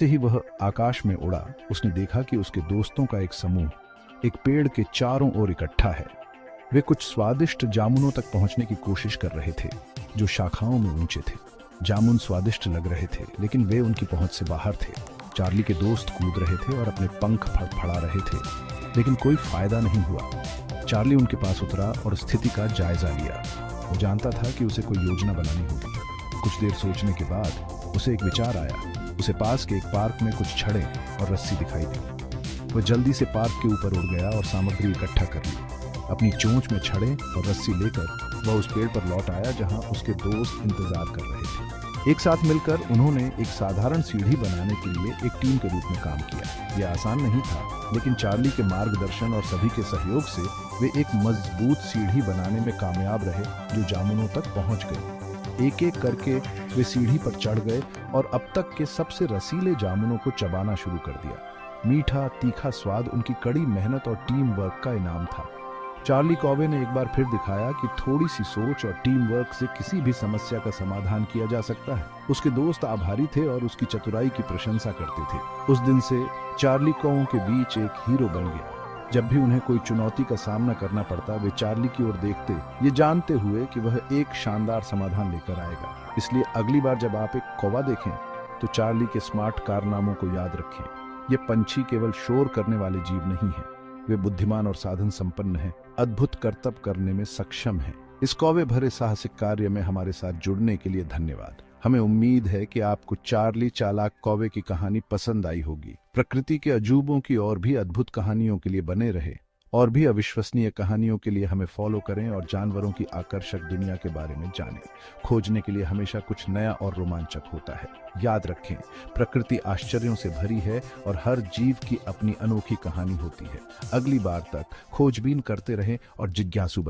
जैसे ही वह आकाश में उड़ा, उसने देखा कि उसके दोस्तों का एक समूह एक पेड़ के चारों ओर इकट्ठा है। वे कुछ स्वादिष्ट जामुनों तक पहुंचने की कोशिश कर रहे थे, जो शाखाओं में ऊंचे थे। जामुन स्वादिष्ट लग रहे थे, लेकिन वे उनकी पहुंच से बाहर थे। चार्ली के दोस्त कूद रहे थे और अपने पंख फड़फड़ा रहे थे, लेकिन कोई फायदा नहीं हुआ। चार्ली उनके पास उतरा और स्थिति का जायजा लिया। वो जानता था कि उसे कोई योजना बनानी होगी। कुछ देर सोचने के बाद उसे एक विचार आया। उसे पास के एक पार्क में कुछ छड़ें और रस्सी दिखाई दी। वह जल्दी से पार्क के ऊपर उड़ गया और सामग्री इकट्ठा कर ली। अपनी चोंच में छड़ें और रस्सी लेकर वह उस पेड़ पर लौट आया जहां उसके दोस्त इंतजार कर रहे थे। एक साथ मिलकर उन्होंने एक साधारण सीढ़ी बनाने के लिए एक टीम के रूप में काम किया। यह आसान नहीं था, लेकिन चार्ली के मार्गदर्शन और सभी के सहयोग से वे एक मजबूत सीढ़ी बनाने में कामयाब रहे, जो जामुनों तक पहुंच गई। एक एक करके वे सीढ़ी पर चढ़ गए और अब तक के सबसे रसीले जामुनों को चबाना शुरू कर दिया। मीठा तीखा स्वाद उनकी कड़ी मेहनत और टीम वर्क का इनाम था। चार्ली कॉवे ने एक बार फिर दिखाया कि थोड़ी सी सोच और टीम वर्क से किसी भी समस्या का समाधान किया जा सकता है। उसके दोस्त आभारी थे और उसकी चतुराई की प्रशंसा करते थे। उस दिन से चार्ली कॉवों के बीच एक हीरो बन गया। जब भी उन्हें कोई चुनौती का सामना करना पड़ता, वे चार्ली की ओर देखते, ये जानते हुए कि वह एक शानदार समाधान लेकर आएगा। इसलिए अगली बार जब आप एक कौवा देखें, तो चार्ली के स्मार्ट कारनामों को याद रखें। ये पंछी केवल शोर करने वाले जीव नहीं है, वे बुद्धिमान और साधन संपन्न हैं, अद्भुत करतब करने में सक्षम हैं। इस कौवे भरे साहसिक कार्य में हमारे साथ जुड़ने के लिए धन्यवाद। हमें उम्मीद है कि आपको चार्ली चालाक कौवे की कहानी पसंद आई होगी। प्रकृति के अजूबों की और भी अद्भुत कहानियों के लिए बने रहे। और भी अविश्वसनीय कहानियों के लिए हमें फॉलो करें और जानवरों की आकर्षक दुनिया के बारे में जानें। खोजने के लिए हमेशा कुछ नया और रोमांचक होता है। याद रखें, प्रकृति आश्चर्यों से भरी है और हर जीव की अपनी अनोखी कहानी होती है। अगली बार तक खोजबीन करते रहें और जिज्ञासु बनें।